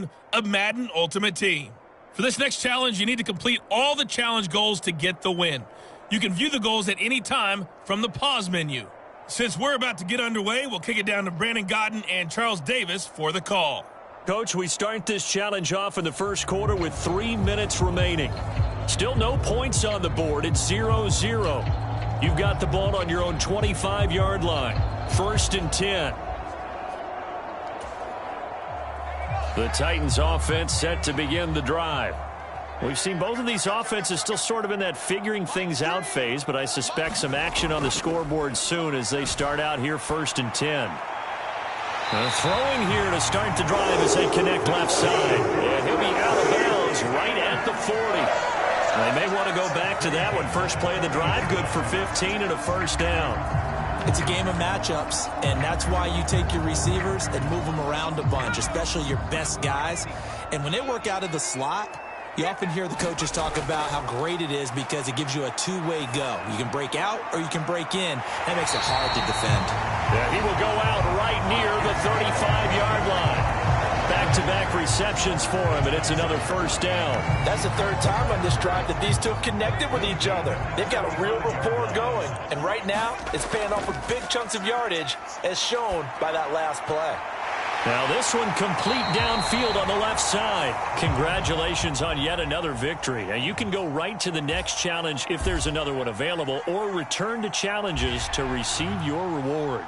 game of Madden Ultimate Team. For this next challenge, you need to complete all the challenge goals to get the win. You can view the goals at any time from the pause menu. Since we're about to get underway, we'll kick it down to Brandon Godden and Charles Davis for the call. Coach, we start this challenge off in the first quarter with 3 minutes remaining. Still no points on the board. It's 0-0. You've got the ball on your own 25-yard line. 1st and 10. The Titans offense set to begin the drive. We've seen both of these offenses still sort of in that figuring things out phase, but I suspect some action on the scoreboard soon as they start out here 1st and 10. Throwing here to start the drive as they connect left side. And he'll be out of bounds right at the 40. They may want to go back to that one. First play of the drive, good for 15 and a first down. It's a game of matchups, and that's why you take your receivers and move them around a bunch, especially your best guys. And when they work out of the slot, you often hear the coaches talk about how great it is because it gives you a two-way go. You can break out or you can break in. That makes it hard to defend. Yeah, he will go out right near the 35-yard line. Back-to-back receptions for him, and it's another first down. That's the third time on this drive that these two have connected with each other. They've got a real rapport going, and right now it's paying off with big chunks of yardage as shown by that last play. Now this one complete downfield on the left side. Congratulations on yet another victory. Now you can go right to the next challenge if there's another one available, or return to challenges to receive your reward.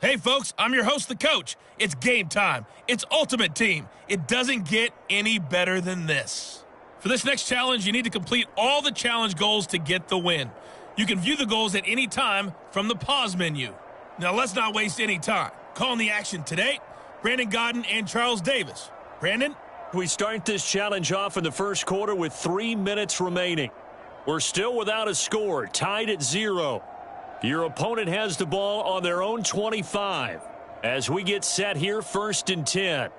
Hey folks, I'm your host, the coach. It's game time. It's Ultimate Team. It doesn't get any better than this. For this next challenge, you need to complete all the challenge goals to get the win. You can view the goals at any time from the pause menu. Now let's not waste any time. Calling the action today, Brandon Godden and Charles Davis. Brandon? We start this challenge off in the first quarter with 3 minutes remaining. We're still without a score, tied at 0. Your opponent has the ball on their own 25 as we get set here 1st and 10.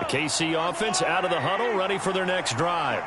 KC offense out of the huddle, ready for their next drive.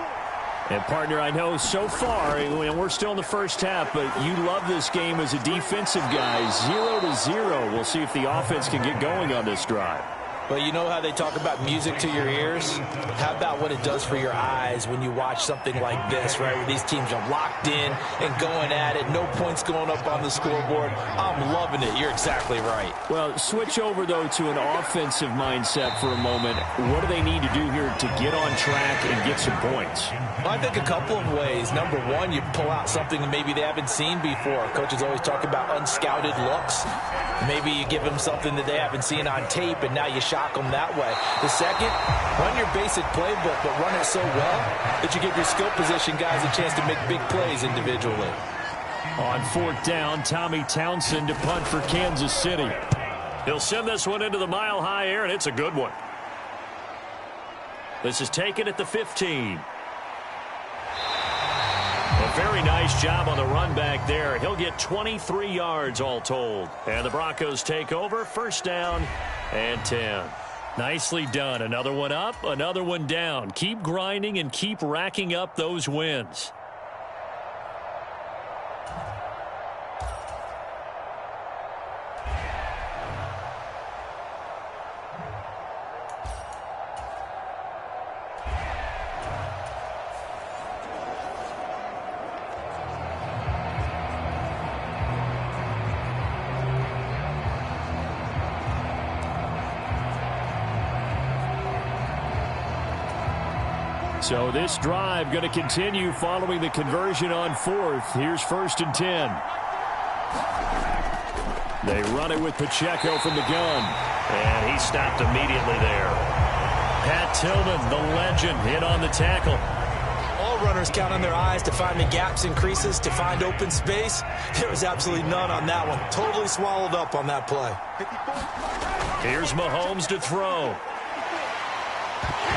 And, partner, I know so far, we're still in the first half, but you love this game as a defensive guy. 0-0. We'll see if the offense can get going on this drive. Well, you know how they talk about music to your ears? How about what it does for your eyes when you watch something like this, right, where these teams are locked in and going at it, no points going up on the scoreboard? I'm loving it. You're exactly right. Well, switch over, though, to an offensive mindset for a moment. What do they need to do here to get on track and get some points? Well, I think a couple of ways. Number one, you pull out something that maybe they haven't seen before. Coaches always talk about unscouted looks. Maybe you give them something that they haven't seen on tape, and now you shock them that way. The second, run your basic playbook, but run it so well that you give your skill position guys a chance to make big plays individually. On 4th down, Tommy Townsend to punt for Kansas City. He'll send this one into the mile-high air, and it's a good one. This is taken at the 15. A very nice job on the run back there. He'll get 23 yards all told. And the Broncos take over, 1st down and 10. Nicely done. Another one up, another one down. Keep grinding and keep racking up those wins. So this drive going to continue following the conversion on fourth. Here's 1st and 10. They run it with Pacheco from the gun. And he stopped immediately there. Pat Tillman, the legend, hit on the tackle. All runners count on their eyes to find the gaps and creases, to find open space. There was absolutely none on that one. Totally swallowed up on that play. Here's Mahomes to throw.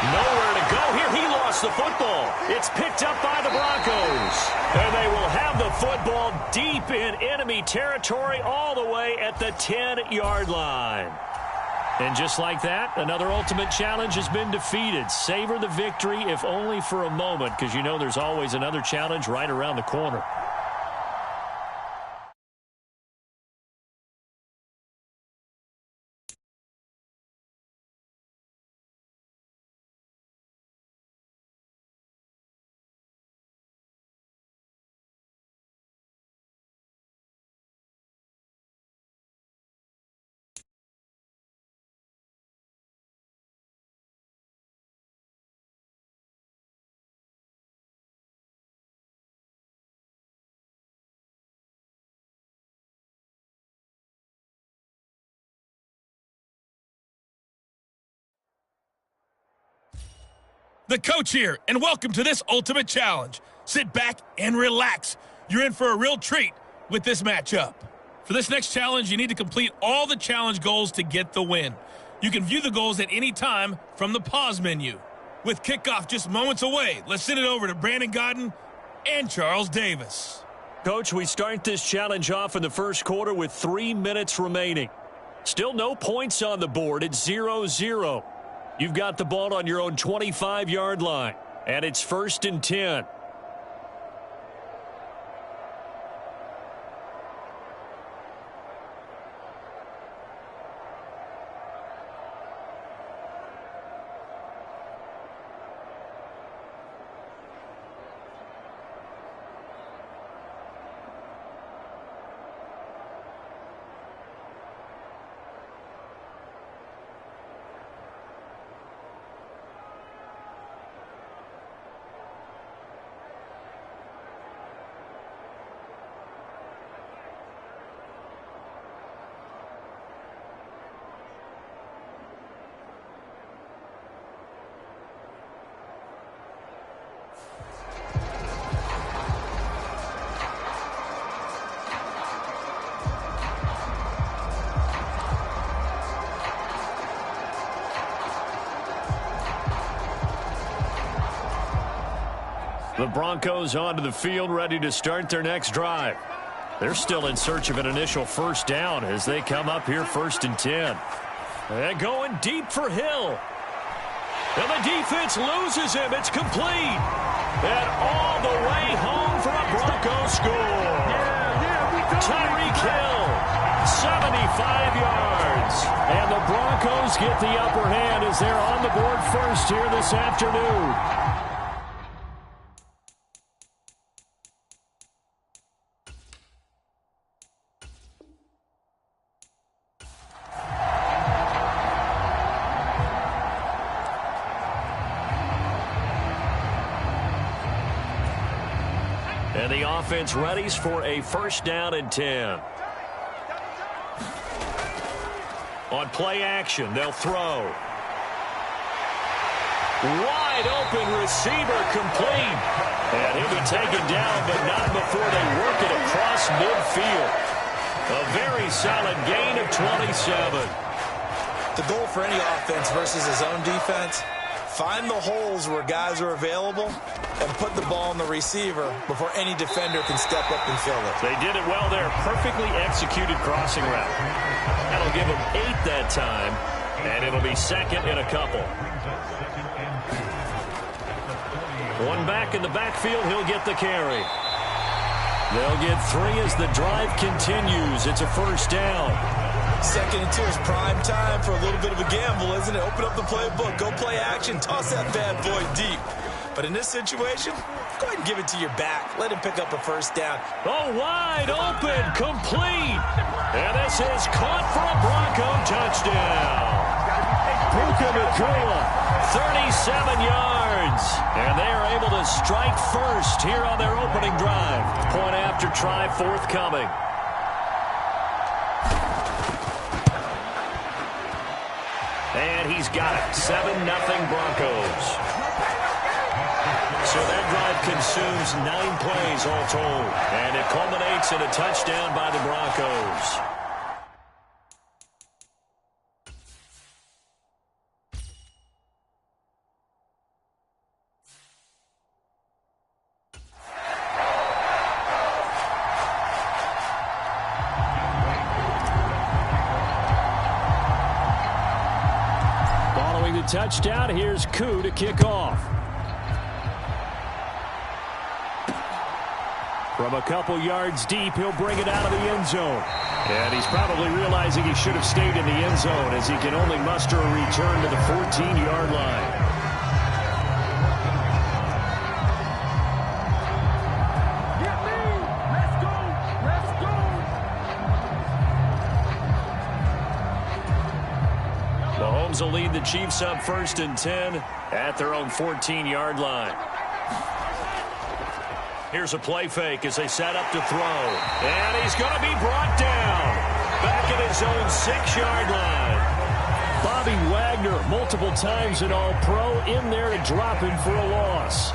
Nowhere to go here. He lost the football. It's picked up by the Broncos. And they will have the football deep in enemy territory all the way at the 10-yard line. And just like that, another ultimate challenge has been defeated. Savor the victory, if only for a moment, because you know there's always another challenge right around the corner. The coach here, and welcome to this ultimate challenge. Sit back and relax. You're in for a real treat with this matchup. For this next challenge, you need to complete all the challenge goals to get the win. You can view the goals at any time from the pause menu. With kickoff just moments away, let's send it over to Brandon Godden and Charles Davis. Coach, we start this challenge off in the first quarter with 3 minutes remaining. Still no points on the board. It's 0-0. You've got the ball on your own 25-yard line, and it's 1st and 10. The Broncos onto the field, ready to start their next drive. They're still in search of an initial first down as they come up here 1st and 10. And going deep for Hill. And the defense loses him. It's complete. And all the way home for a Broncos score. Tyreek Hill, 75 yards. And the Broncos get the upper hand as they're on the board first here this afternoon. And the offense readies for a 1st down and 10. On play action, they'll throw. Wide open receiver complete. And he'll be taken down, but not before they work it across midfield. A very solid gain of 27. The goal for any offense versus his own defense, find the holes where guys are available and put the ball on the receiver before any defender can step up and fill it. They did it well there. Perfectly executed crossing route. That'll give them 8 that time, and it'll be 2nd and a couple. One back in the backfield, he'll get the carry. They'll get 3 as the drive continues. It's a 1st down. 2nd and 2 is prime time for a little bit of a gamble, isn't it? Open up the playbook, go play action, toss that bad boy deep. But in this situation, go ahead and give it to your back. Let him pick up a 1st down. Oh, wide open, complete. And this is caught for a Bronco touchdown. Puka Nacua, 37 yards. And they are able to strike first here on their opening drive. Point after try forthcoming. And he's got it. 7-0 Broncos. So that drive consumes 9 plays all told. And it culminates in a touchdown by the Broncos. Following the touchdown, here's Koo to kick off. From a couple yards deep, he'll bring it out of the end zone. And he's probably realizing he should have stayed in the end zone as he can only muster a return to the 14-yard line. Mahomes will lead the Chiefs up 1st and 10 at their own 14-yard line. Here's a play fake as they set up to throw. And he's going to be brought down back at his own 6-yard line. Bobby Wagner, multiple times an All-Pro, in there to drop him for a loss.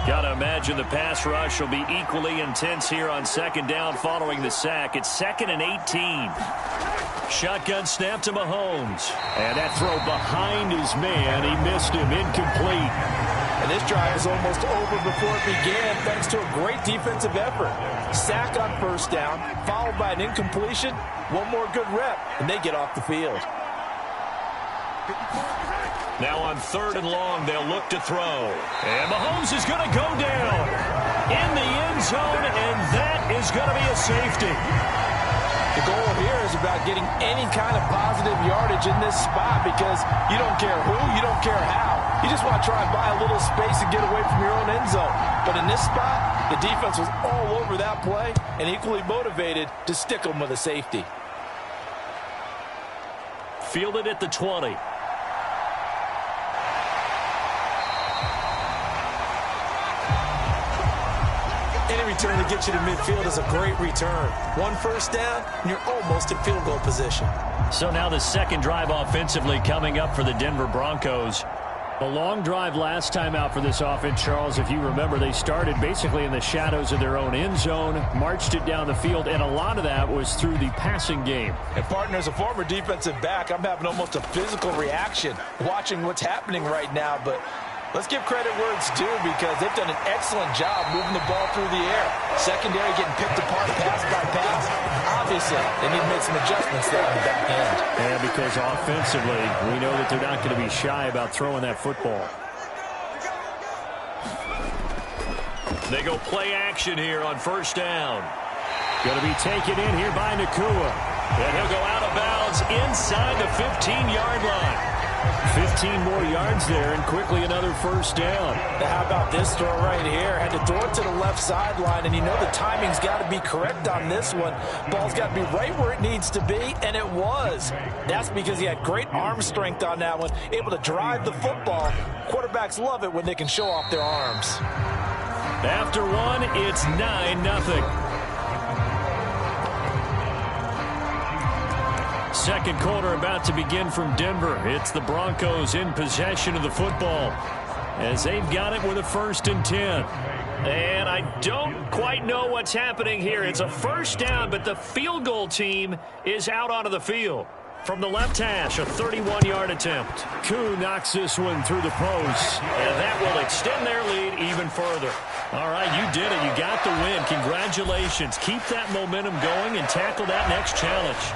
Got to imagine the pass rush will be equally intense here on 2nd down following the sack. It's 2nd and 18. Shotgun snap to Mahomes. And that throw behind his man. He missed him. Incomplete. And this drive is almost over before it began thanks to a great defensive effort. Sack on 1st down, followed by an incompletion. One more good rep, and they get off the field. Now on 3rd and long, they'll look to throw. And Mahomes is going to go down in the end zone, and that is going to be a safety. The goal here is about getting any kind of positive yardage in this spot because you don't care who, you don't care how. You just want to try and buy a little space and get away from your own end zone. But in this spot, the defense was all over that play and equally motivated to stick them with a safety. Fielded at the 20. Any return to get you to midfield is a great return. 1 1st down, and you're almost in field goal position. So now the second drive offensively coming up for the Denver Broncos. A long drive last time out for this offense, Charles. If you remember, they started basically in the shadows of their own end zone, marched it down the field, and a lot of that was through the passing game. And partner, as a former defensive back, I'm having almost a physical reaction watching what's happening right now, but let's give credit where it's due because they've done an excellent job moving the ball through the air. Secondary getting picked apart pass by pass. Obviously, they need to make some adjustments there on the back end. Yeah, because offensively, we know that they're not going to be shy about throwing that football. They go play action here on 1st down. Going to be taken in here by Nakua. And he'll go out of bounds inside the 15-yard line. 15 more yards there, and quickly another 1st down. Now how about this throw right here? Had to throw it to the left sideline, and you know the timing's got to be correct on this one. Ball's got to be right where it needs to be, and it was. That's because he had great arm strength on that one, able to drive the football. Quarterbacks love it when they can show off their arms. After one, it's 9-0. Second quarter about to begin from Denver. It's the Broncos in possession of the football as they've got it with a 1st and 10. And I don't quite know what's happening here. It's a 1st down, but the field goal team is out onto the field. From the left hash, a 31-yard attempt. Koo knocks this one through the post. And that will extend their lead even further. All right, you did it. You got the win. Congratulations. Keep that momentum going and tackle that next challenge.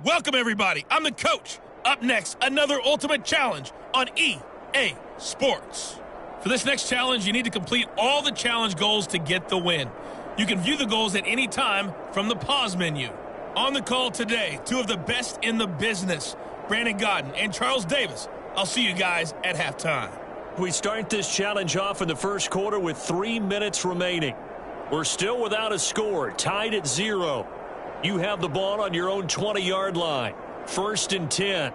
Welcome, everybody. I'm the coach. Up next, another ultimate challenge on EA Sports. For this next challenge, you need to complete all the challenge goals to get the win. You can view the goals at any time from the pause menu. On the call today, two of the best in the business, Brandon Godden and Charles Davis. I'll see you guys at halftime. We start this challenge off in the first quarter with 3 minutes remaining. We're still without a score, tied at 0. You have the ball on your own 20-yard line. 1st and 10.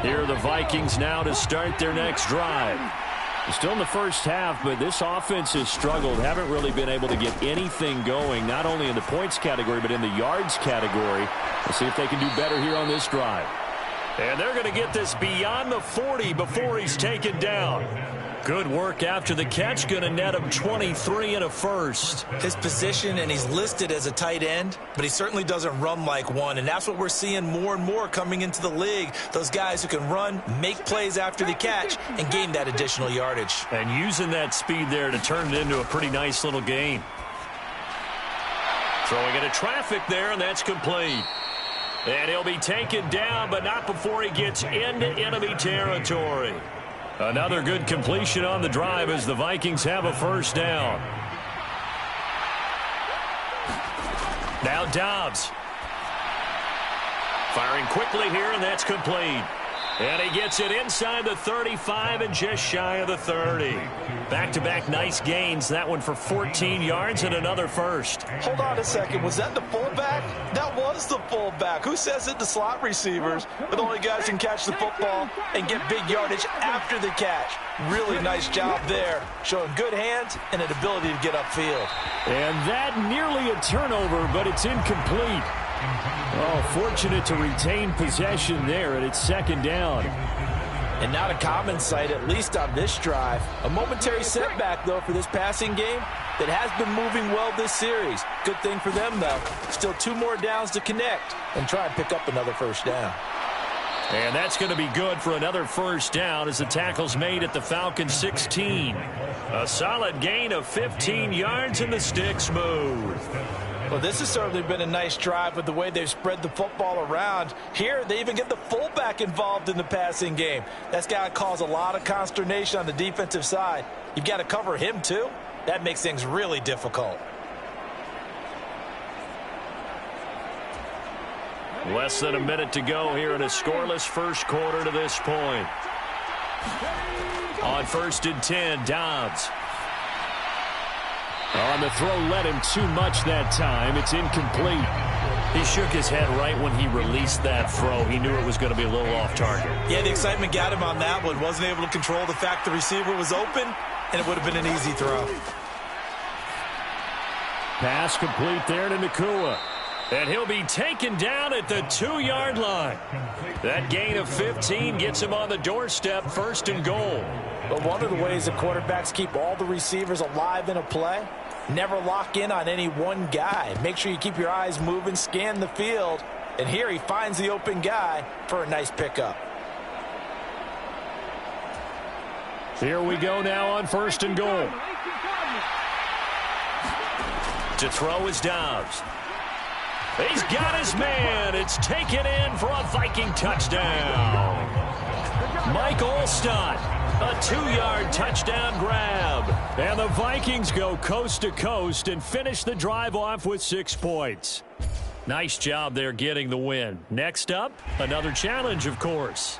Here are the Vikings now to start their next drive. Still in the first half, but this offense has struggled. Haven't really been able to get anything going, not only in the points category, but in the yards category. We'll see if they can do better here on this drive. And they're going to get this beyond the 40 before he's taken down. Good work after the catch. Going to net him 23 and a first. His position, and he's listed as a tight end, but he certainly doesn't run like one, and that's what we're seeing more and more coming into the league. Those guys who can run, make plays after the catch, and gain that additional yardage. And using that speed there to turn it into a pretty nice little gain. Throwing into traffic there, and that's complete. And he'll be taken down, but not before he gets into enemy territory. Another good completion on the drive as the Vikings have a first down. Now Dobbs. Firing quickly here, and that's complete. And he gets it inside the 35 and just shy of the 30. Back-to-back nice gains. That one for 14 yards and another first. Hold on a second. Was that the fullback? That was the fullback. Who says it? The slot receivers. But the only guys can catch the football and get big yardage after the catch. Really nice job there. Showing good hands and an ability to get upfield. And that nearly a turnover, but it's incomplete. Oh, fortunate to retain possession there, and it's second down. And not a common sight, at least on this drive. A momentary setback, though, for this passing game that has been moving well this series. Good thing for them, though. Still 2 more downs to connect and try and pick up another first down. And that's going to be good for another first down as the tackle's made at the Falcons' 16. A solid gain of 15 yards, and the sticks move. Well, this has certainly been a nice drive with the way they've spread the football around. Here, they even get the fullback involved in the passing game. That's got to cause a lot of consternation on the defensive side. You've got to cover him, too. That makes things really difficult. Less than a minute to go here in a scoreless first quarter to this point. On 1st and 10, Dobbs. On the throw led him too much that time. It's incomplete. He shook his head right when he released that throw. He knew it was going to be a little off target. Yeah, the excitement got him on that one. Wasn't able to control the fact the receiver was open, and it would have been an easy throw. Pass complete there to Nakua. And he'll be taken down at the 2-yard line. That gain of 15 gets him on the doorstep, 1st and goal. But one of the ways that quarterbacks keep all the receivers alive in a play, never lock in on any one guy. Make sure you keep your eyes moving, scan the field. And here he finds the open guy for a nice pickup. Here we go now on 1st and goal. To throw is Dobbs. He's got his man. It's taken in for a Viking touchdown. Mike Olstad, a 2-yard touchdown grab. And the Vikings go coast to coast and finish the drive off with 6 points. Nice job there getting the win. Next up, another challenge, of course.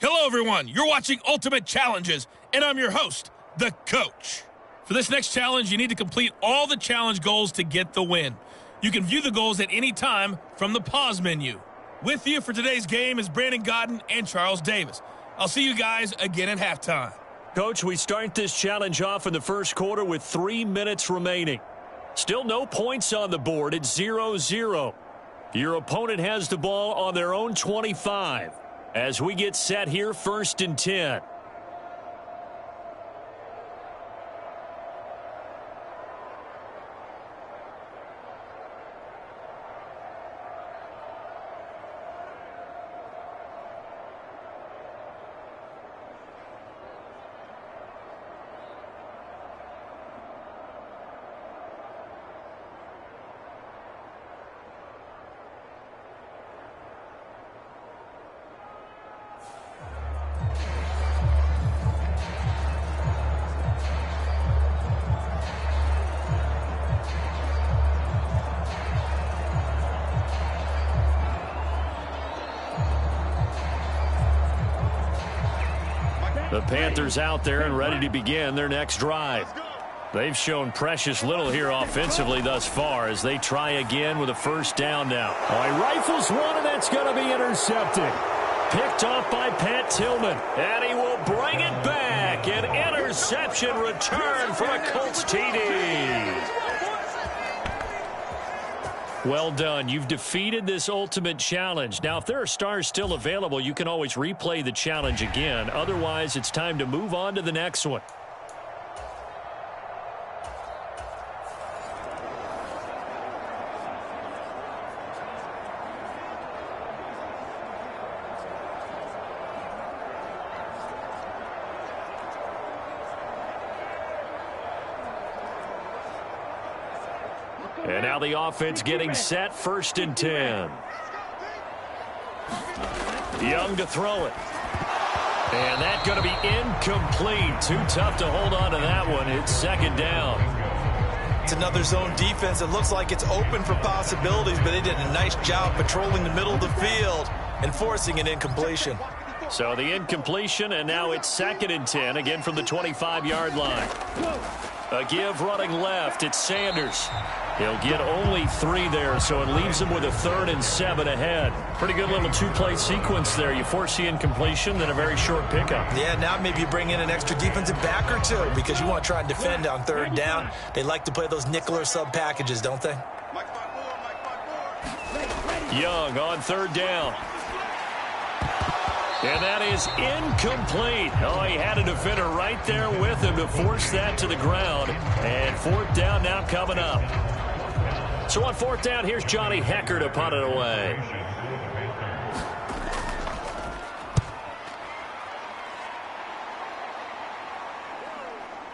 Hello, everyone. You're watching Ultimate Challenges, and I'm your host, the Coach. For this next challenge, you need to complete all the challenge goals to get the win. You can view the goals at any time from the pause menu. With you for today's game is Brandon Godden and Charles Davis. I'll see you guys again at halftime. Coach, we start this challenge off in the first quarter with 3 minutes remaining. Still no points on the board. It's 0-0. Your opponent has the ball on their own 25. As we get set here, 1st and 10. The Panthers out there and ready to begin their next drive. They've shown precious little here offensively thus far as they try again with a first down now. Oh, he rifles one, and that's going to be intercepted. Picked off by Pat Tillman, and he will bring it back. An interception return for a Colts TD. Well done. You've defeated this ultimate challenge. Now, if there are stars still available, you can always replay the challenge again. Otherwise, it's time to move on to the next one. And now the offense getting set, 1st and 10. Young to throw it. And that's going to be incomplete. Too tough to hold on to that one. It's 2nd down. It's another zone defense. It looks like it's open for possibilities, but they did a nice job patrolling the middle of the field and forcing an incompletion. So the incompletion, and now it's 2nd and 10, again from the 25-yard line. A give running left. It's Sanders. He'll get only 3 there, so it leaves him with a 3rd and 7 ahead. Pretty good little 2-play sequence there. You force the incompletion, then a very short pickup. Yeah, now maybe you bring in an extra defensive back or 2 because you want to try and defend on 3rd down. They like to play those nickel or sub packages, don't they? Young on 3rd down. And that is incomplete. Oh, he had a defender right there with him to force that to the ground. And 4th down now coming up. So on 4th down, here's Johnny Hecker to punt it away.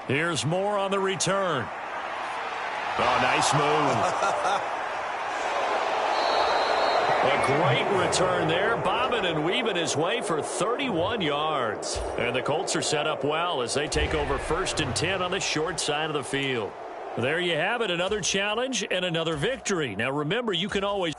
Here's Moore on the return. Oh, nice move. A great return there, bobbing and weaving his way for 31 yards. And the Colts are set up well as they take over 1st and 10 on the short side of the field. There you have it, another challenge and another victory. Now remember, you can always...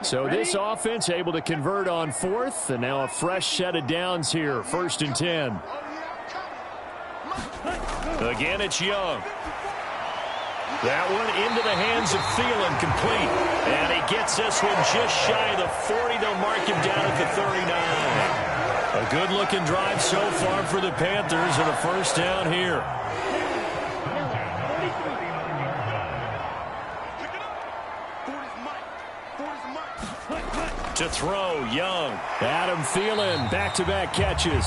So this offense able to convert on 4th, and now a fresh set of downs here, 1st and 10. Again, it's Young. That one into the hands of Thielen, complete. And he gets this one just shy of the 40. They'll mark him down at the 39. A good-looking drive so far for the Panthers, and a 1st down here. To throw, Young. Adam Thielen, back-to-back catches.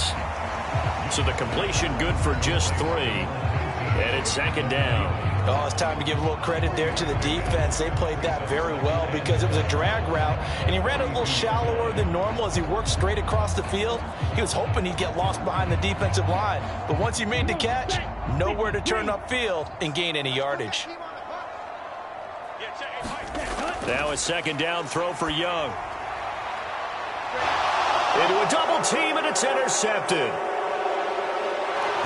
So the completion good for just 3. And it's 2nd down. Oh, it's time to give a little credit there to the defense. They played that very well because it was a drag route, and he ran it a little shallower than normal as he worked straight across the field. He was hoping he'd get lost behind the defensive line. But once he made the catch, nowhere to turn upfield and gain any yardage. Now a 2nd down throw for Young. Into a double team, and it's intercepted.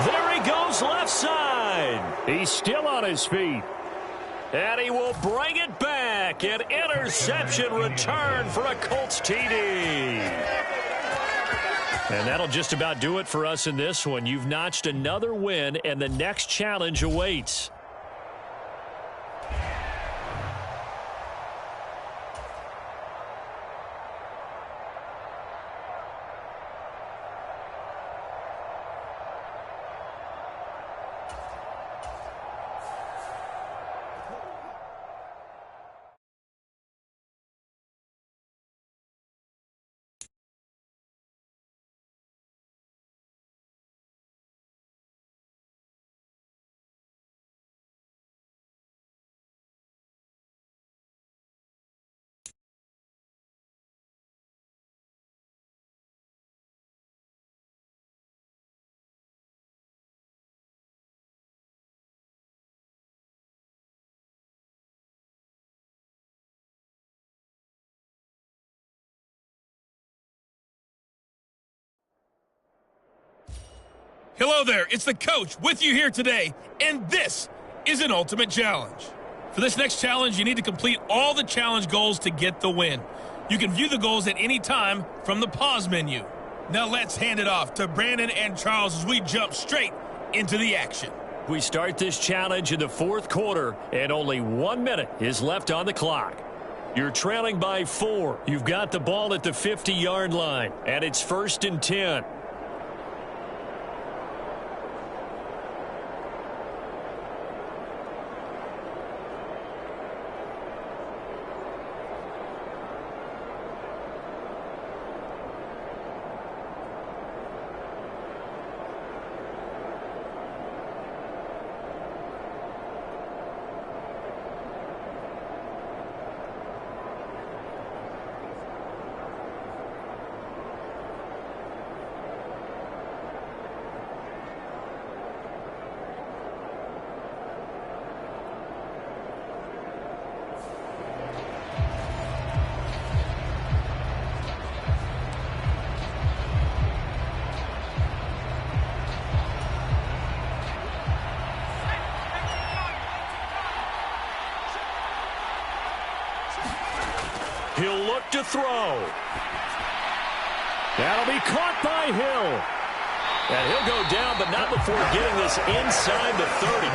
There he goes, left side. He's still on his feet. And he will bring it back. An interception return for a Colts TD. And that'll just about do it for us in this one. You've notched another win, and the next challenge awaits. Hello there, it's the coach with you here today, and this is an ultimate challenge. For this next challenge, you need to complete all the challenge goals to get the win. You can view the goals at any time from the pause menu. Now let's hand it off to Brandon and Charles as we jump straight into the action. We start this challenge in the fourth quarter, and only 1 minute is left on the clock. You're trailing by 4. You've got the ball at the 50-yard line, and it's 1st and 10. He'll look to throw. That'll be caught by Hill. And he'll go down, but not before getting this inside the 30.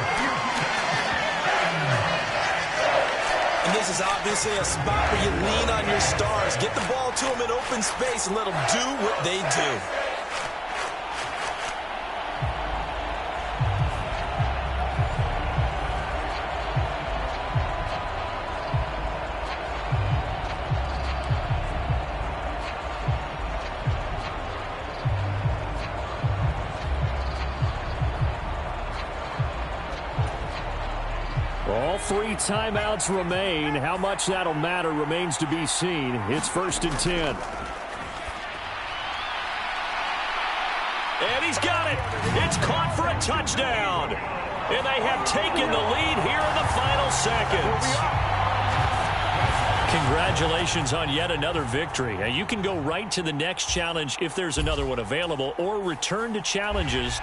And this is obviously a spot where you lean on your stars. Get the ball to them in open space and let them do what they do. All 3 timeouts remain. How much that'll matter remains to be seen. It's 1st and 10. And he's got it. It's caught for a touchdown. And they have taken the lead here in the final seconds. Congratulations on yet another victory. Now, you can go right to the next challenge if there's another one available, or return to challenges.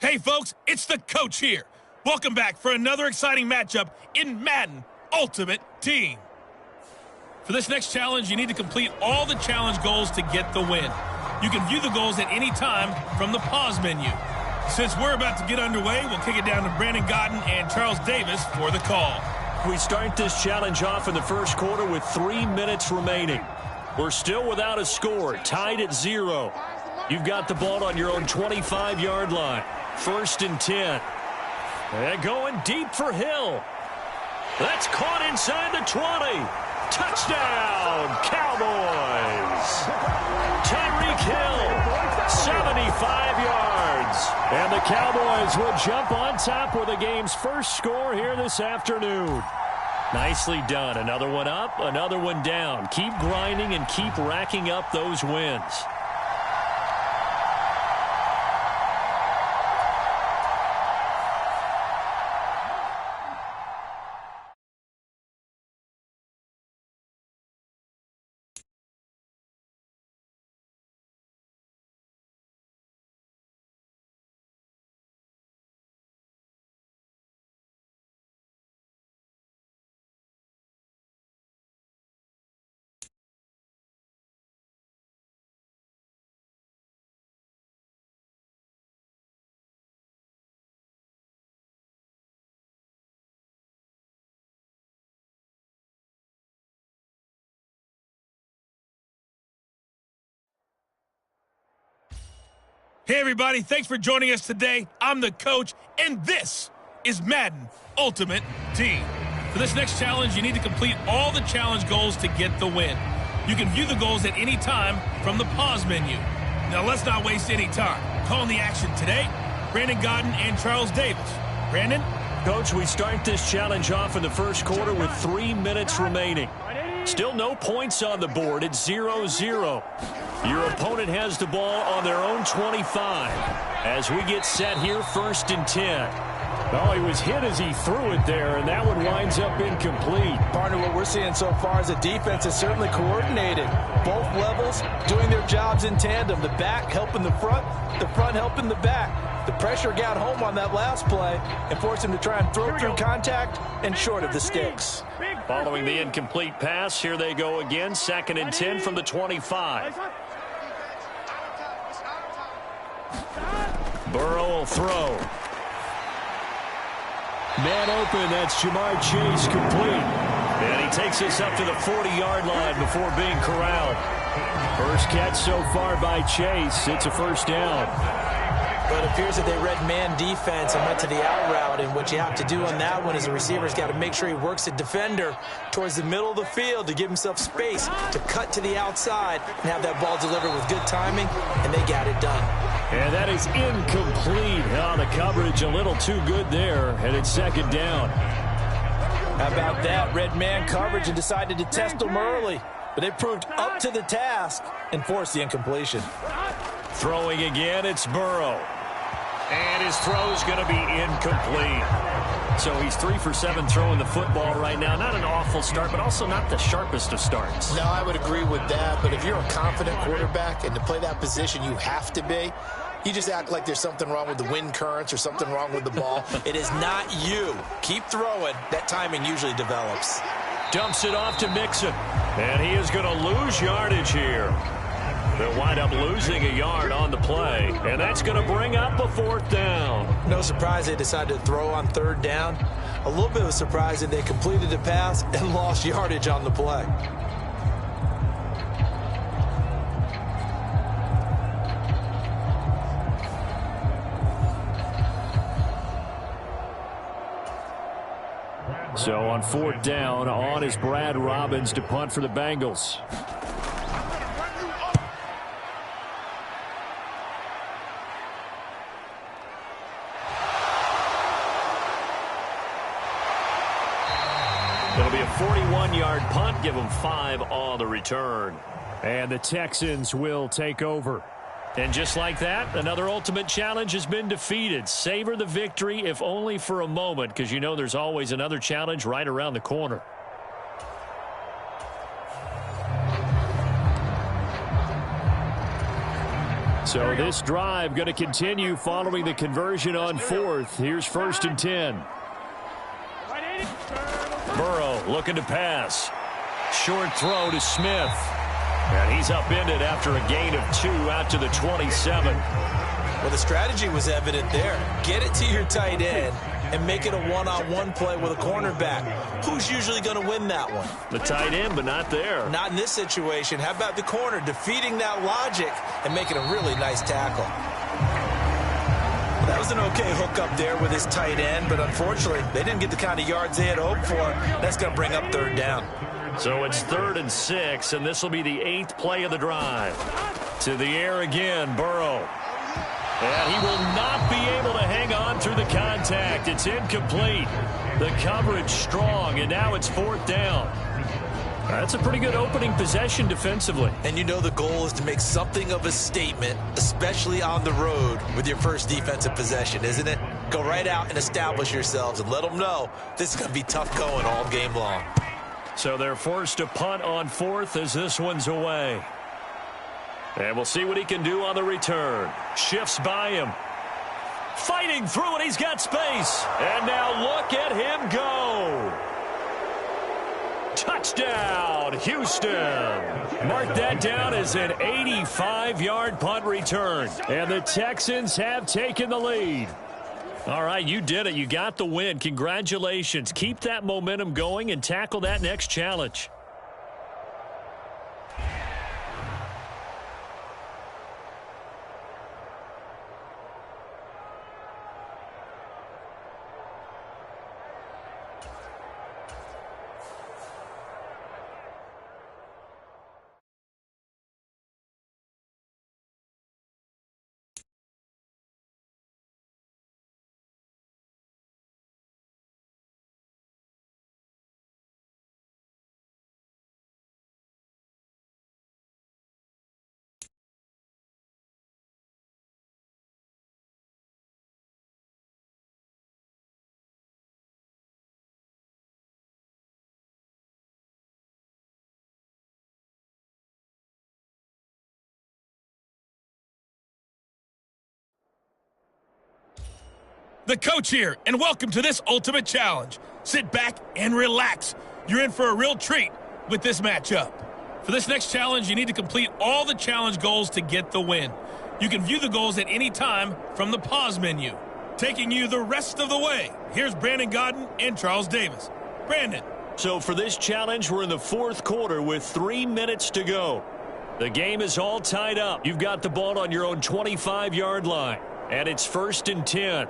Hey folks, it's the coach here. Welcome back for another exciting matchup in Madden Ultimate Team. For this next challenge, you need to complete all the challenge goals to get the win. You can view the goals at any time from the pause menu. Since we're about to get underway, we'll kick it down to Brandon Godden and Charles Davis for the call. We start this challenge off in the first quarter with 3 minutes remaining. We're still without a score, tied at 0. You've got the ball on your own 25-yard line. 1st and 10. And going deep for Hill. That's caught inside the 20. Touchdown, Cowboys. Tyreek Hill, 75 yards. And the Cowboys will jump on top with the game's first score here this afternoon. Nicely done. Another one up, another one down. Keep grinding and keep racking up those wins. Hey everybody, thanks for joining us today. I'm the coach, and this is Madden Ultimate Team. For this next challenge, you need to complete all the challenge goals to get the win. You can view the goals at any time from the pause menu. Now let's not waste any time. Calling the action today, Brandon Godden and Charles Davis. Brandon? Coach, we start this challenge off in the first quarter with 3 minutes remaining. Still no points on the board. It's 0-0. Your opponent has the ball on their own 25. As we get set here, 1st and 10. Oh, he was hit as he threw it there, and that one winds up incomplete. Partner, what we're seeing so far is the defense is certainly coordinated. Both levels doing their jobs in tandem. The back helping the front helping the back. The pressure got home on that last play and forced him to try and throw through contact and short of the sticks. Following the incomplete pass, here they go again. 2nd and 10 from the 25. Burrow will throw. Man open, that's Jamar Chase complete. And he takes us up to the 40-yard line before being corralled. First catch so far by Chase. It's a first down. But it appears that they read man defense and went to the out route. And what you have to do on that one is the receiver's got to make sure he works the defender towards the middle of the field to give himself space to cut to the outside and have that ball delivered with good timing, and they got it done. And that is incomplete. Oh, the coverage a little too good there, and it's 2nd down. How about that? Red man coverage and decided to test them early. But it proved up to the task and forced the incompletion. Throwing again, it's Burrow. And his throw's going to be incomplete. So he's 3 for 7 throwing the football right now. Not an awful start, but also not the sharpest of starts. No, I would agree with that. But if you're a confident quarterback and to play that position, you have to be. You just act like there's something wrong with the wind currents or something wrong with the ball. It is not you. Keep throwing. That timing usually develops. Dumps it off to Mixon. And he is going to lose yardage here. They'll wind up losing a yard on the play. And that's going to bring up a 4th down. No surprise they decided to throw on 3rd down. A little bit of a surprise that they completed the pass and lost yardage on the play. So on 4th down, on is Brad Robbins to punt for the Bengals. It'll be a 41-yard punt. Give them 5 on the return. And the Texans will take over. And just like that, another ultimate challenge has been defeated. Savor the victory, if only for a moment, because you know there's always another challenge right around the corner. So this drive going to continue following the conversion on fourth. Here's 1st and 10. Burrow looking to pass. Short throw to Smith. And he's upended after a gain of 2 out to the 27. Well, the strategy was evident there. Get it to your tight end and make it a one-on-one play with a cornerback. Who's usually going to win that one? The tight end, but not there. Not in this situation. How about the corner defeating that logic and making a really nice tackle? That was an okay hook up there with his tight end, but unfortunately, they didn't get the kind of yards they had hoped for. That's going to bring up 3rd down. So it's 3rd and 6, and this will be the 8th play of the drive. To the air again, Burrow. And he will not be able to hang on through the contact. It's incomplete. The coverage strong, and now it's 4th down. That's a pretty good opening possession defensively. And you know the goal is to make something of a statement, especially on the road with your first defensive possession, isn't it? Go right out and establish yourselves and let them know this is going to be tough going all game long. So they're forced to punt on 4th as this one's away. And we'll see what he can do on the return. Shifts by him. Fighting through it. He's got space. And now look at him go. Touchdown, Houston. Mark that down as an 85-yard punt return. And the Texans have taken the lead. All right, you did it. You got the win. Congratulations. Keep that momentum going and tackle that next challenge. The coach here, and welcome to this ultimate challenge. Sit back and relax. You're in for a real treat with this matchup. For this next challenge, you need to complete all the challenge goals to get the win. You can view the goals at any time from the pause menu. Taking you the rest of the way, here's Brandon Godden and Charles Davis. Brandon. So for this challenge, we're in the 4th quarter with 3 minutes to go. The game is all tied up. You've got the ball on your own 25-yard line, and it's 1st and 10.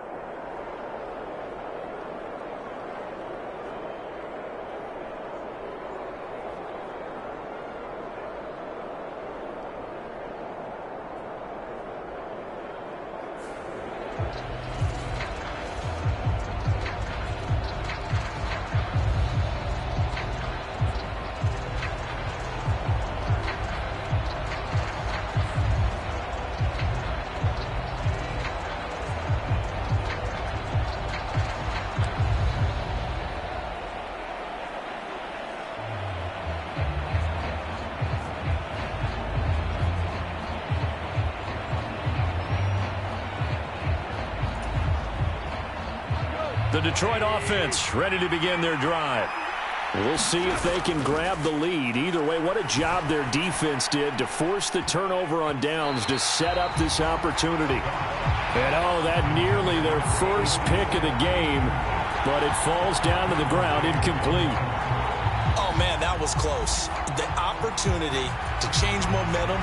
The Detroit offense ready to begin their drive. We'll see if they can grab the lead. Either way, what a job their defense did to force the turnover on downs to set up this opportunity. And oh, that nearly their first pick of the game, but it falls down to the ground incomplete. Oh, man, that was close. The opportunity to change momentum,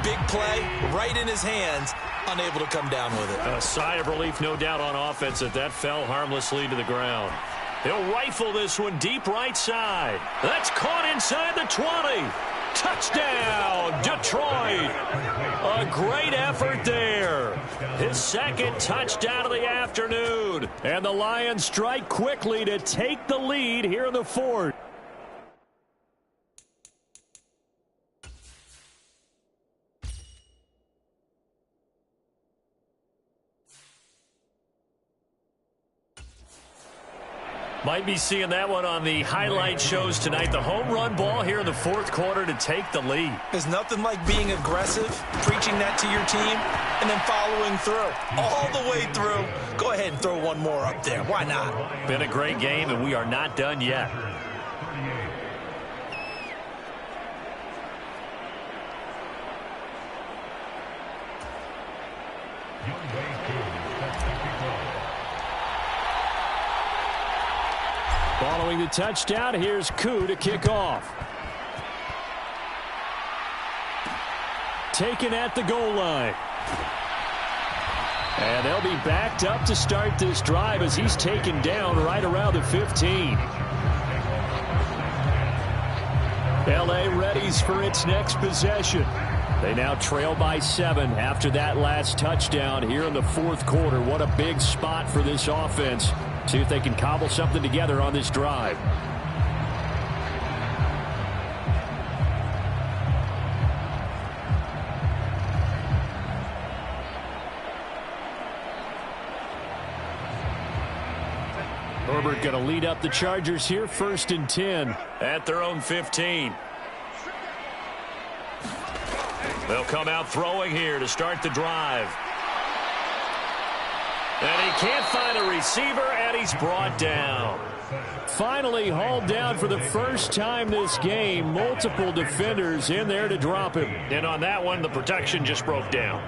big play, right in his hands, unable to come down with it. A sigh of relief, no doubt, on offense that fell harmlessly to the ground. He'll rifle this one deep right side. That's caught inside the 20. Touchdown, Detroit. A great effort there. His second touchdown of the afternoon. And the Lions strike quickly to take the lead here in the 4th. Might be seeing that one on the highlight shows tonight. The home run ball here in the fourth quarter to take the lead. There's nothing like being aggressive, preaching that to your team, and then following through. All the way through. Go ahead and throw one more up there. Why not? Been a great game, and we are not done yet. Following the touchdown, here's Koo to kick off. Taken at the goal line. And they'll be backed up to start this drive as he's taken down right around the 15. L.A. readies for its next possession. They now trail by 7 after that last touchdown here in the fourth quarter. What a big spot for this offense. See if they can cobble something together on this drive. Herbert going to lead up the Chargers here, 1st and 10 at their own 15. They'll come out throwing here to start the drive. And he can't find a receiver, and he's brought down. Finally hauled down for the first time this game. Multiple defenders in there to drop him. And on that one, the protection just broke down.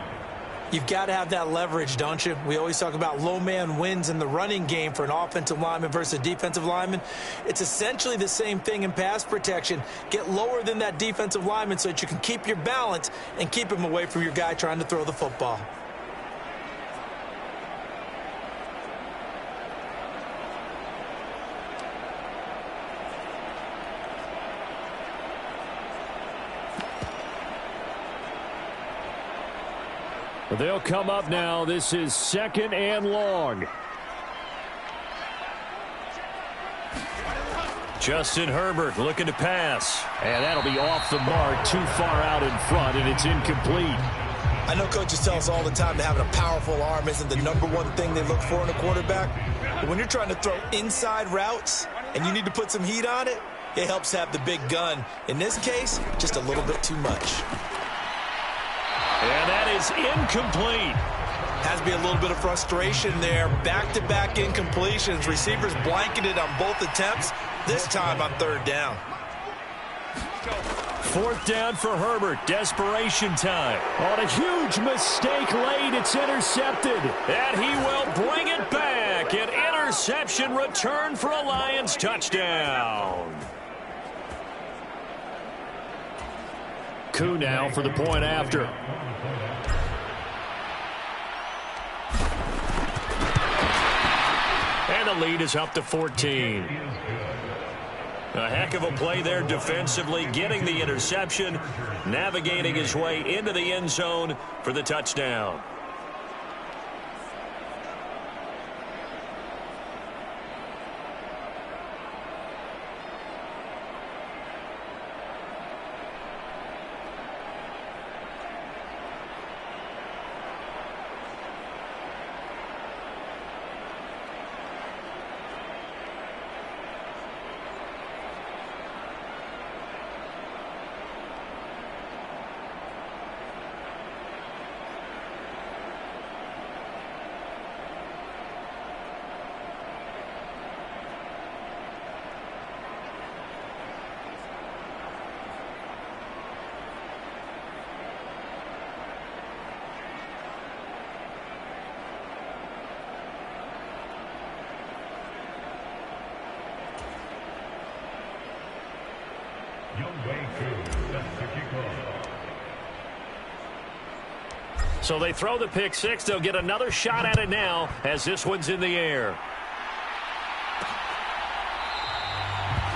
You've got to have that leverage, don't you? We always talk about low man wins in the running game for an offensive lineman versus a defensive lineman. It's essentially the same thing in pass protection. Get lower than that defensive lineman so that you can keep your balance and keep him away from your guy trying to throw the football. They'll come up now. This is 2nd and long. Justin Herbert looking to pass. And that'll be off the mark, too far out in front, and it's incomplete. I know coaches tell us all the time that having a powerful arm isn't the #1 thing they look for in a quarterback. But when you're trying to throw inside routes and you need to put some heat on it, it helps have the big gun. In this case, just a little bit too much. And that is incomplete. Has to be a little bit of frustration there. Back-to-back incompletions. Receivers blanketed on both attempts. This time on 3rd down. 4th down for Herbert. Desperation time. On a huge mistake late, it's intercepted. And he will bring it back. An interception return for a Lions touchdown. Koo now for the point after. And the lead is up to 14. A heck of a play there defensively, getting the interception, navigating his way into the end zone for the touchdown. So they throw the pick six. They'll get another shot at it now as this one's in the air.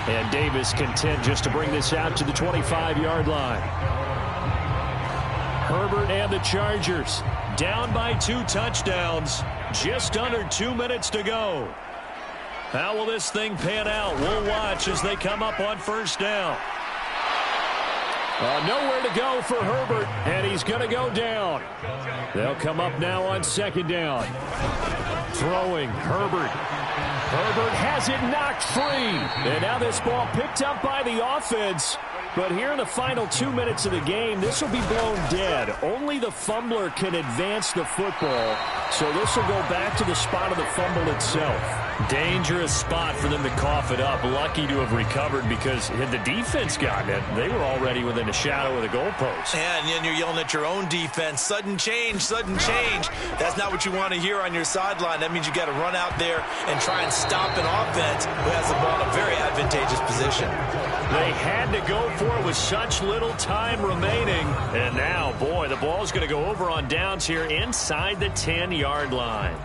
And Davis content just to bring this out to the 25-yard line. Herbert and the Chargers down by 2 touchdowns. Just under 2 minutes to go. How will this thing pan out? We'll watch as they come up on 1st down. Nowhere to go for Herbert, and he's going to go down. They'll come up now on 2nd down. Throwing, Herbert. Herbert has it knocked free. And now this ball picked up by the offense. But here in the final 2 minutes of the game, this will be blown dead. Only the fumbler can advance the football. So this will go back to the spot of the fumble itself. Dangerous spot for them to cough it up. Lucky to have recovered because had the defense gotten it, they were already within a shadow of the goalpost. And then you're yelling at your own defense. Sudden change, sudden change. That's not what you want to hear on your sideline. That means you got to run out there and try and stop an offense who has the ball in a very advantageous position. They had to go for it with such little time remaining. And now, boy, the ball's going to go over on downs here inside the 10-yard line.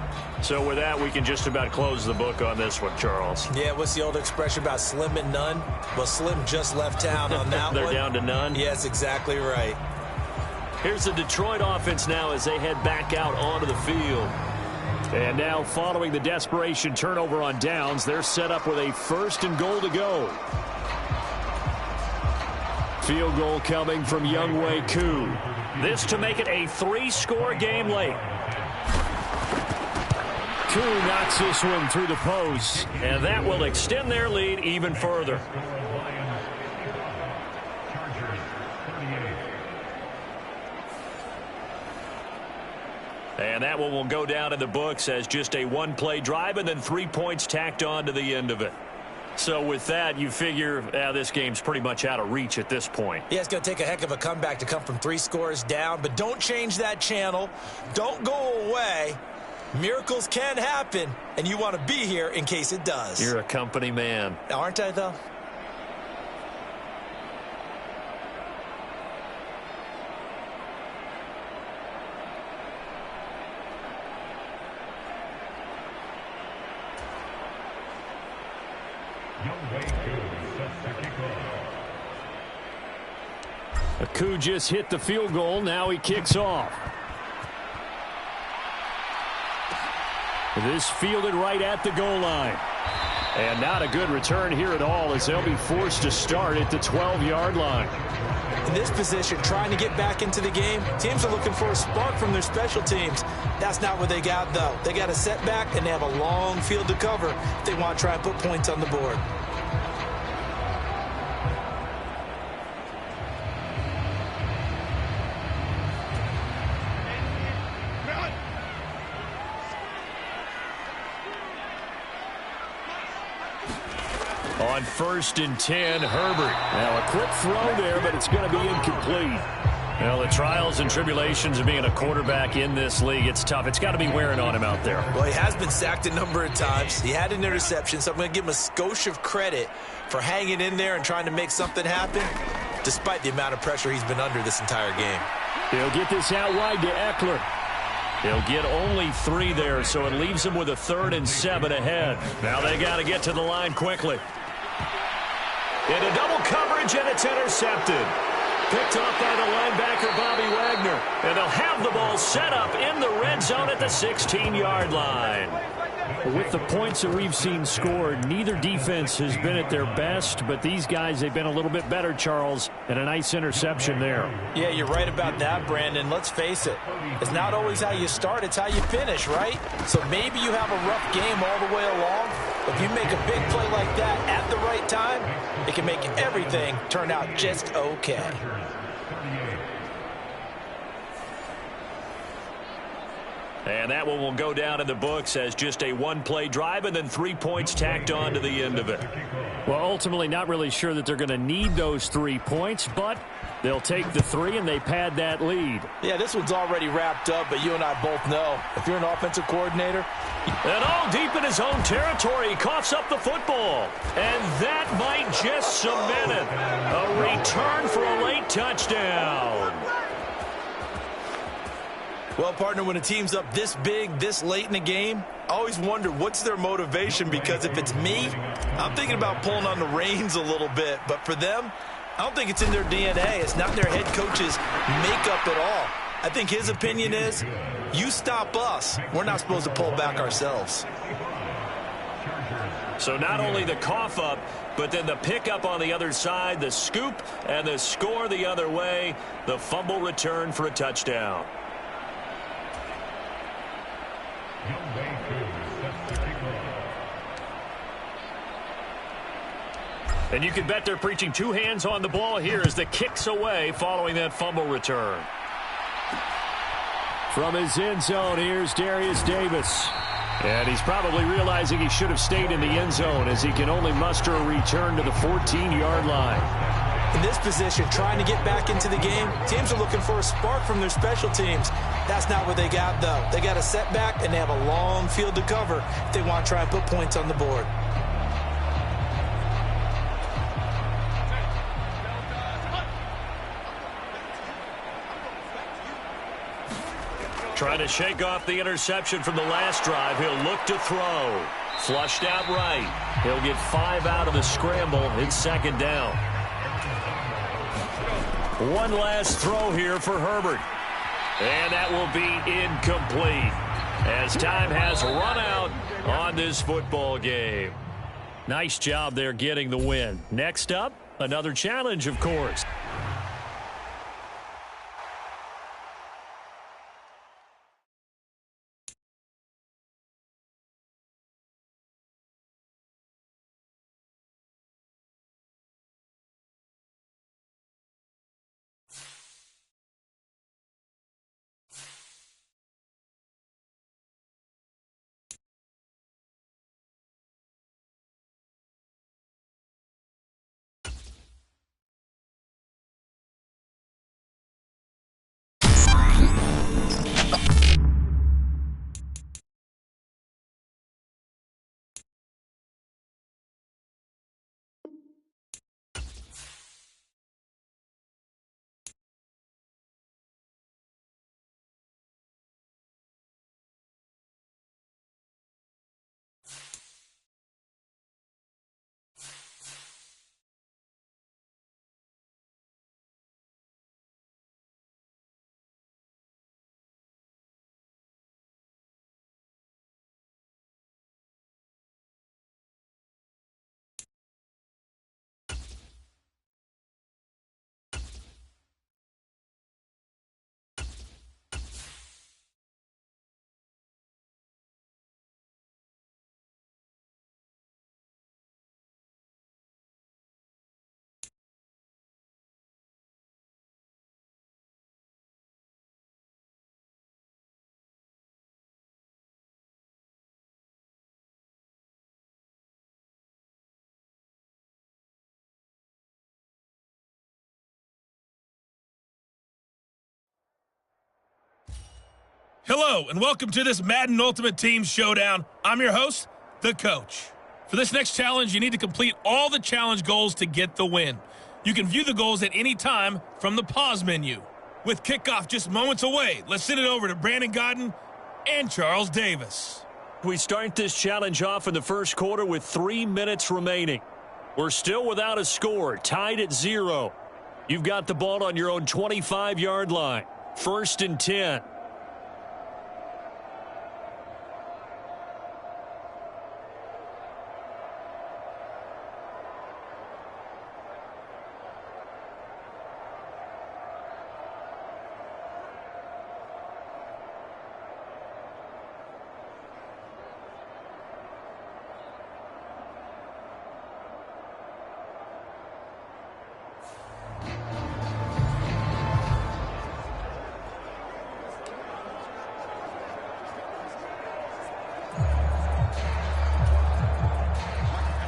So with that, we can just about close the book on this one, Charles. Yeah, what's the old expression about slim and none? Well, Slim just left town on that They're one. down to none? Yes, exactly right. Here's the Detroit offense now as they head back out onto the field. And now, following the desperation turnover on downs, they're set up with a 1st and goal to go. Field goal coming from Younghoe Koo. This to make it a 3-score game late. Koo knocks this one through the post, and that will extend their lead even further. And that one will go down in the books as just a 1-play drive and then 3 points tacked on to the end of it. So with that, you figure this game's pretty much out of reach at this point. Yeah, it's going to take a heck of a comeback to come from 3 scores down, but don't change that channel. Don't go away. Miracles can happen, and you want to be here in case it does. You're a company man. Aren't I, though? Koo just hit the field goal. Now he kicks off. This fielded right at the goal line. And not a good return here at all as they'll be forced to start at the 12-yard line. In this position, trying to get back into the game, teams are looking for a spark from their special teams. That's not what they got, though. They got a setback, and they have a long field to cover if they want to try and put points on the board. On 1st and 10, Herbert. Now a quick throw there, but it's going to be incomplete. Well, the trials and tribulations of being a quarterback in this league, it's tough. It's got to be wearing on him out there. Well, he has been sacked a number of times. He had an interception, so I'm going to give him a skosh of credit for hanging in there and trying to make something happen, despite the amount of pressure he's been under this entire game. He'll get this out wide to Eckler. He'll get only 3 there, so it leaves him with a 3rd and 7 ahead. Now they got to get to the line quickly. Into double coverage, and it's intercepted. Picked off by the linebacker, Bobby Wagner. And they'll have the ball set up in the red zone at the 16-yard line. With the points that we've seen scored, neither defense has been at their best, but these guys, they've been a little bit better, Charles, and a nice interception there. Yeah, you're right about that, Brandon. Let's face it. It's not always how you start, it's how you finish, right? So maybe you have a rough game all the way along. If you make a big play like that at the right time, it can make everything turn out just okay. And that one will go down in the books as just a 1-play drive and then 3 points tacked on to the end of it. Well, ultimately not really sure that they're going to need those 3 points, but they'll take the 3 and they pad that lead. Yeah, this one's already wrapped up, but you and I both know if you're an offensive coordinator. And all deep in his own territory, he coughs up the football. And that might just cement it. A return for a late touchdown. Well, partner, when a team's up this big, this late in the game, I always wonder what's their motivation, because if it's me, I'm thinking about pulling on the reins a little bit. But for them, I don't think it's in their DNA. It's not in their head coach's makeup at all. I think his opinion is, you stop us, we're not supposed to pull back ourselves. So not only the cough up, but then the pickup on the other side, the scoop, and the score the other way, the fumble return for a touchdown. And you can bet they're preaching two hands on the ball here as the kick's away following that fumble return. From his end zone, here's Darius Davis. And he's probably realizing he should have stayed in the end zone as he can only muster a return to the 14-yard line. In this position, trying to get back into the game, teams are looking for a spark from their special teams. That's not what they got, though. They got a setback, and they have a long field to cover if they want to try and put points on the board. Trying to shake off the interception from the last drive. He'll look to throw. Flushed out right. He'll get 5 out of the scramble. It's second down. One last throw here for Herbert. And that will be incomplete as time has run out on this football game. Nice job there getting the win. Next up, another challenge, of course. Hello, and welcome to this Madden Ultimate Team Showdown. I'm your host, the Coach. For this next challenge, you need to complete all the challenge goals to get the win. You can view the goals at any time from the pause menu. With kickoff just moments away, let's send it over to Brandon Godden and Charles Davis. We start this challenge off in the first quarter with 3 minutes remaining. We're still without a score, tied at 0. You've got the ball on your own 25-yard line. 1st and 10.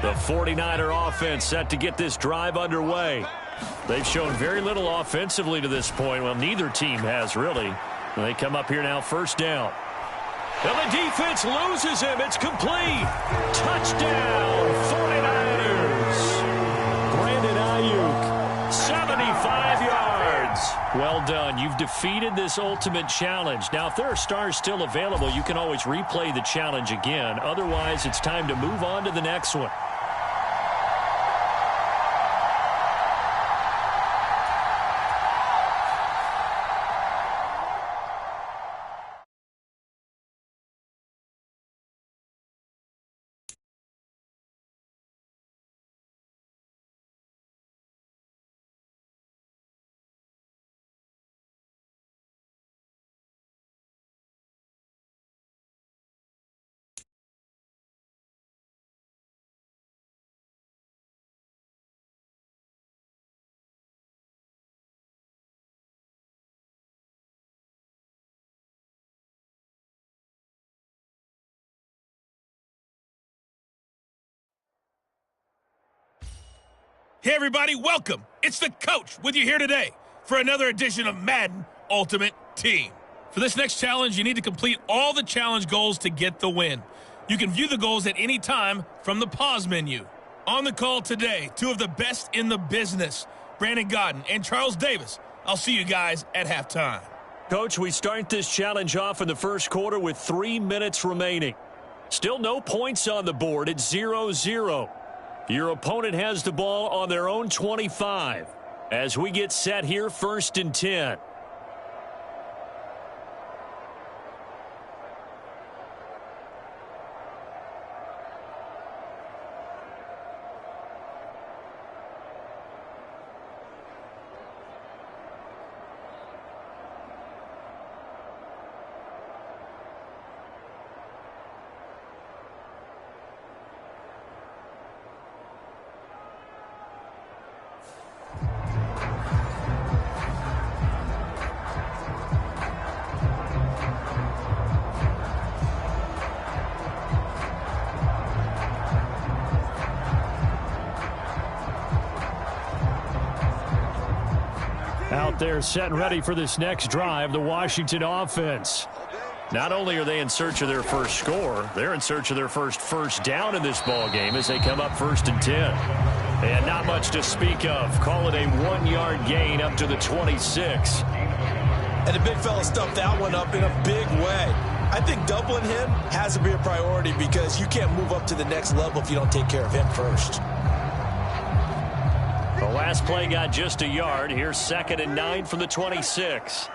The 49er offense set to get this drive underway. They've shown very little offensively to this point. Well, neither team has, really. They come up here now, 1st down. And the defense loses him. It's complete. Touchdown, 49ers. Brandon Ayuk, 75 yards. Well done. You've defeated this ultimate challenge. Now, if there are stars still available, you can always replay the challenge again. Otherwise, it's time to move on to the next one. Hey everybody, welcome. It's the coach with you here today for another edition of Madden Ultimate Team. For this next challenge, you need to complete all the challenge goals to get the win. You can view the goals at any time from the pause menu. On the call today, two of the best in the business, Brandon Godden and Charles Davis. I'll see you guys at halftime. Coach, we start this challenge off in the first quarter with 3 minutes remaining. Still no points on the board. It's 0-0. Your opponent has the ball on their own 25. As we get set here, 1st and 10. Out there set and ready for this next drive, the Washington offense. Not only are they in search of their first score, they're in search of their first down in this ball game as they come up 1st and 10. And not much to speak of. Call it a 1-yard gain up to the 26. And the big fella stuffed that one up in a big way. I think doubling him has to be a priority because you can't move up to the next level if you don't take care of him first. The last play got just a yard. Here's 2nd and 9 from the 26.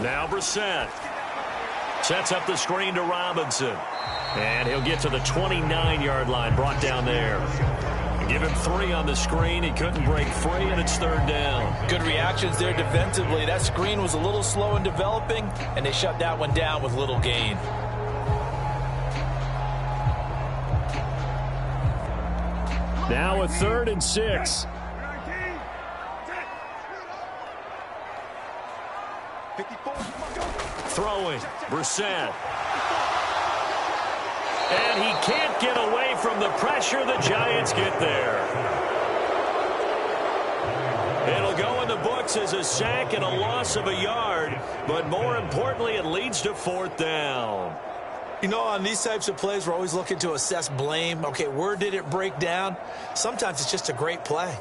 Now Brissett sets up the screen to Robinson. And he'll get to the 29-yard line, brought down there. Give him 3 on the screen. He couldn't break free, and it's 3rd down. Good reactions there defensively. That screen was a little slow in developing, and they shut that one down with little gain. Now a 3rd and 6. Throwing, Brissett. And he can't get away from the pressure. The Giants get there. It'll go in the books as a sack and a loss of a yard. But more importantly, it leads to 4th down. You know, on these types of plays, we're always looking to assess blame. Okay, where did it break down? Sometimes it's just a great play.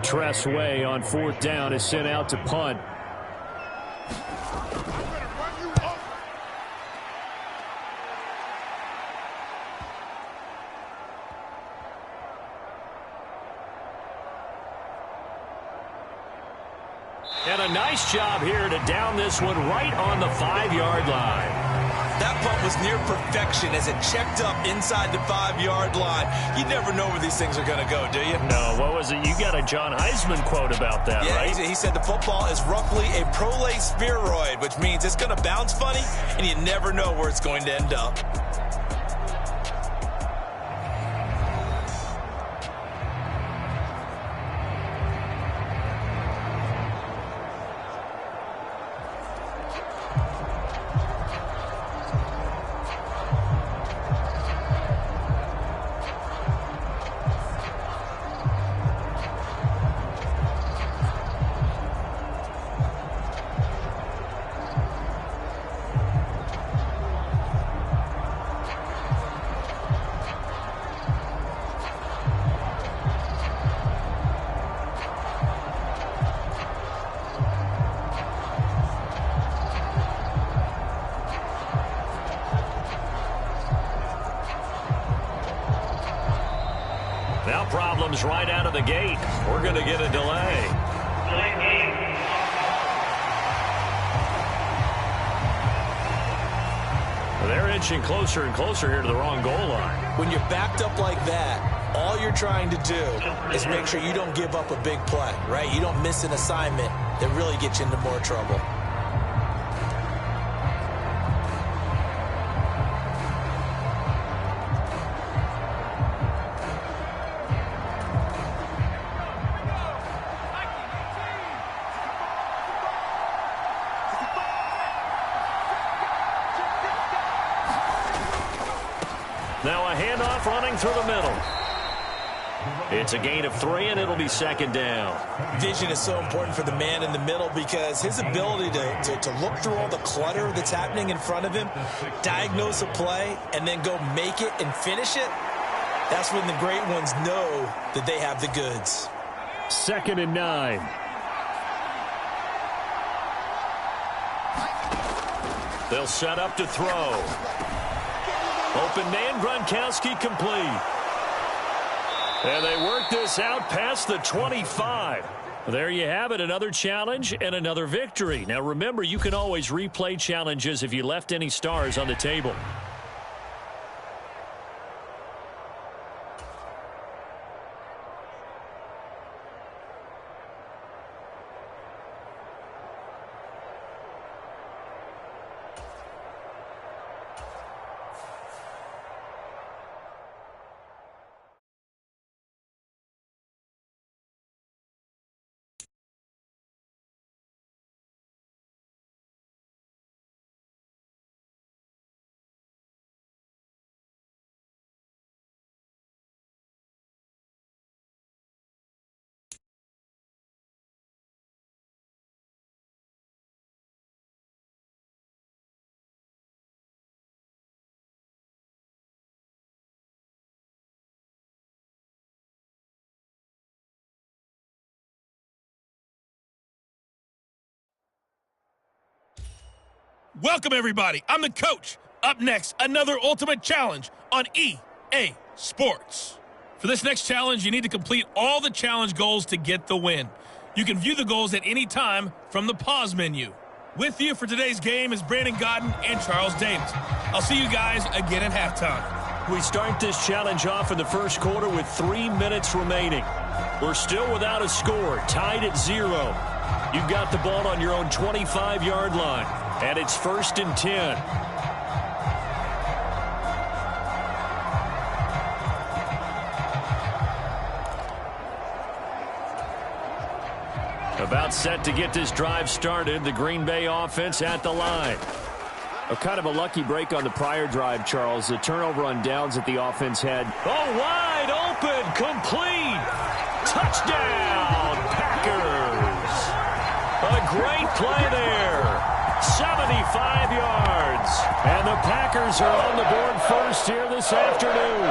Tress Way on 4th down is sent out to punt. And a nice job here to down this one right on the 5-yard line. That punt was near perfection as it checked up inside the 5-yard line. You never know where these things are going to go, do you? No, what was it? You got a John Heisman quote about that, yeah, right? He said the football is roughly a prolate spheroid, which means it's going to bounce funny, and you never know where it's going to end up. Now problems right out of the gate. We're going to get a delay. They're inching closer and closer here to the wrong goal line. When you're backed up like that, All you're trying to do is make sure you don't give up a big play, right? You don't miss an assignment that really gets you into more trouble. Now a handoff running through the middle. It's a gain of 3, and it'll be second down. Vision is so important for the man in the middle because his ability to look through all the clutter that's happening in front of him, diagnose a play, and then go make it and finish it, that's when the great ones know that they have the goods. 2nd and 9. They'll set up to throw. Open man, Gronkowski complete. And they work this out past the 25. There you have it, another challenge and another victory. Now remember, you can always replay challenges if you left any stars on the table. Welcome, everybody. I'm the coach. Up next, another ultimate challenge on EA Sports. For this next challenge, you need to complete all the challenge goals to get the win. You can view the goals at any time from the pause menu. With you for today's game is Brandon Godden and Charles Davis. I'll see you guys again at halftime. We start this challenge off in the first quarter with 3 minutes remaining. We're still without a score, tied at 0. You've got the ball on your own 25-yard line, and it's 1st and 10. About set to get this drive started, the Green Bay offense at the line. Kind of a lucky break on the prior drive, Charles. The turnover on downs that the offense had. Oh, wide open, complete. Touchdown, Packers. A great play there. 75 yards. And the Packers are on the board first here this afternoon.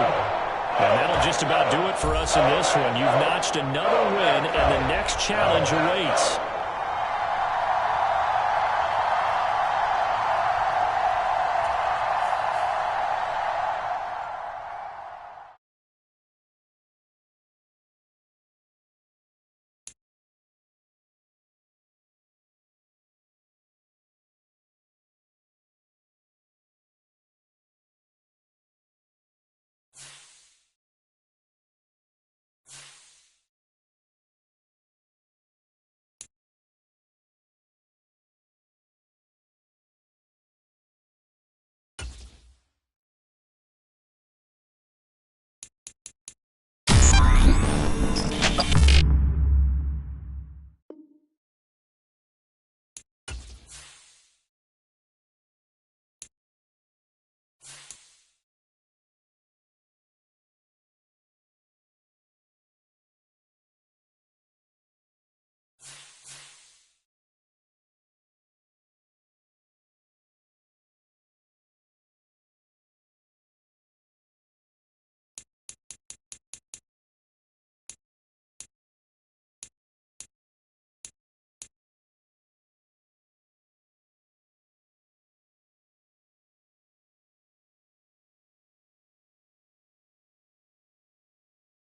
And that'll just about do it for us in this one. You've notched another win, and the next challenge awaits.